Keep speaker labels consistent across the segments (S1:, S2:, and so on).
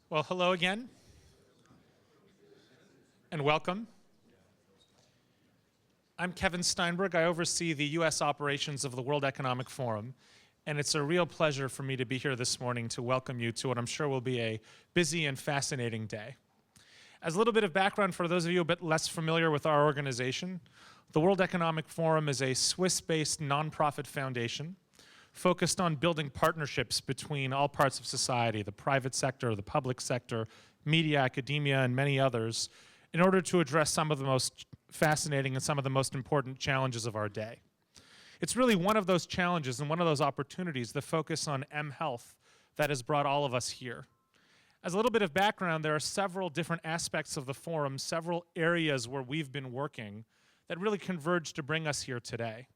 S1: Well, hello again, and welcome. I'm Kevin Steinberg. I oversee the U.S. operations of the World Economic Forum, and it's a real pleasure for me to be here this morning to welcome you to what I'm sure will be a busy and fascinating day. As a little bit of background for those of you a bit less familiar with our organization, the World Economic Forum is a Swiss-based nonprofit foundation focused on building partnerships between all parts of society, the private sector, the public sector, media, academia, and many others, in order to address some of the most fascinating and some of the most important challenges of our day. It's really one of those challenges and one of those opportunities, the focus on mHealth, that has brought all of us here. As a little bit of background, there are several different aspects of the forum, several areas where we've been working that really converge to bring us here today.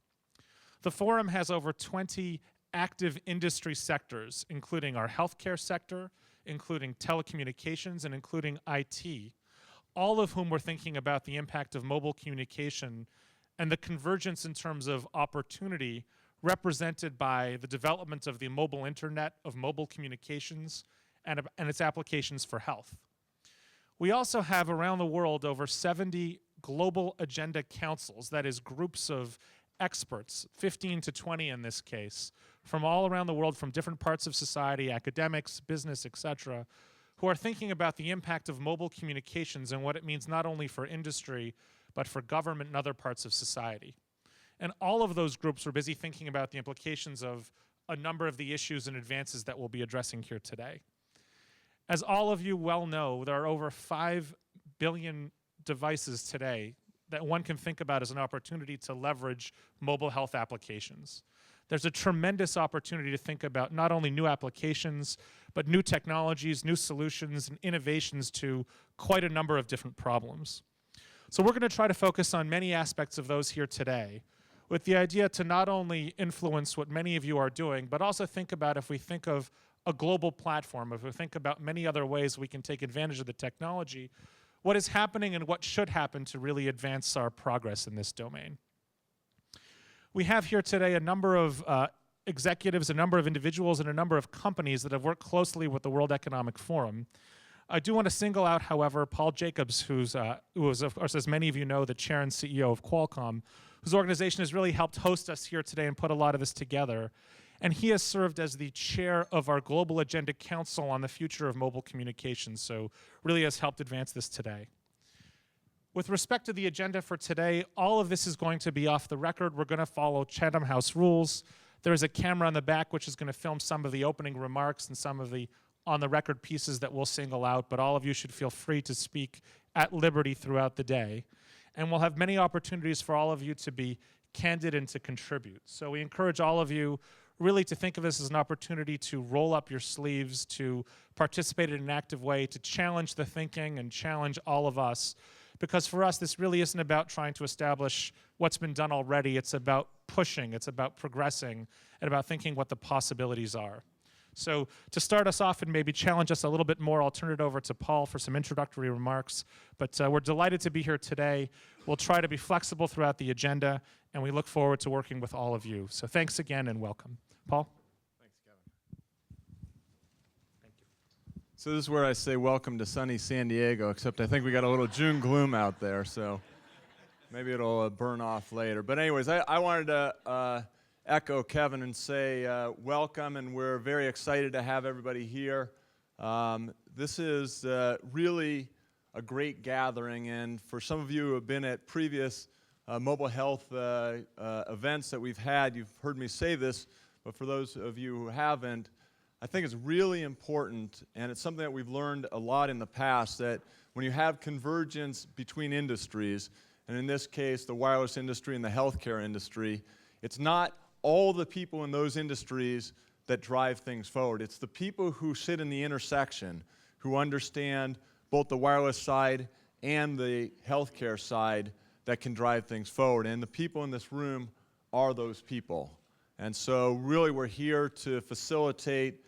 S1: The forum has over 20 active industry sectors, including our healthcare sector, including telecommunications, and including IT, all of whom were thinking about the impact of mobile communication and the convergence in terms of opportunity represented by the development of the mobile internet, of mobile communications, and its applications for health. We also have around the world over 70 global agenda councils, that is groups of experts, 15 to 20 in this case, from all around the world, from different parts of society, academics, business, etc., who are thinking about the impact of mobile communications and what it means not only for industry, but for government and other parts of society. And all of those groups are busy thinking about the implications of a number of the issues and advances that we'll be addressing here today. As all of you well know, there are over 5 billion devices today that one can think about as an opportunity to leverage mobile health applications. There's a tremendous opportunity to think about not only new applications, but new technologies, new solutions, and innovations to quite a number of different problems. So we're going to try to focus on many aspects of those here today, with the idea to not only influence what many of you are doing, but also think about, if we think of a global platform, if we think about many other ways we can take advantage of the technology, what is happening and what should happen to really advance our progress in this domain. We have here today a number of executives, a number of individuals, and a number of companies that have worked closely with the World Economic Forum. I do want to single out, however, Paul Jacobs, who is, of course, as many of you know, the chair and CEO of Qualcomm, whose organization has really helped host us here today and put a lot of this together. And he has served as the chair of our Global Agenda Council on the Future of Mobile Communications, so really has helped advance this today. With respect to the agenda for today, all of this is going to be off the record. We're going to follow Chatham House rules. There's a camera in the back which is going to film some of the opening remarks and some of the on-the-record pieces that we'll single out, but all of you should feel free to speak at liberty throughout the day. And we'll have many opportunities for all of you to be candid and to contribute. So we encourage all of you really to think of this as an opportunity to roll up your sleeves, to participate in an active way, to challenge the thinking and challenge all of us. Because for us, this really isn't about trying to establish what's been done already. It's about pushing, it's about progressing, and about thinking what the possibilities are. So to start us off and maybe challenge us a little bit more, I'll turn it over to Paul for some introductory remarks. But we're delighted to be here today. We'll try to be flexible throughout the agenda, and we look forward to working with all of you. So thanks again and welcome. Paul?
S2: Thanks, Kevin. Thank you. So this is where I say welcome to sunny San Diego, except I think we got a little June gloom out there, so maybe it'll burn off later. But anyways, I wanted to echo Kevin and say welcome, and we're very excited to have everybody here. This is really a great gathering, and for some of you who have been at previous mobile health events that we've had, you've heard me say this, but for those of you who haven't, I think it's really important, and it's something that we've learned a lot in the past, that when you have convergence between industries, and in this case the wireless industry and the healthcare industry, it's not all the people in those industries that drive things forward. It's the people who sit in the intersection, who understand both the wireless side and the healthcare side, that can drive things forward. And the people in this room are those people. And so really we're here to facilitate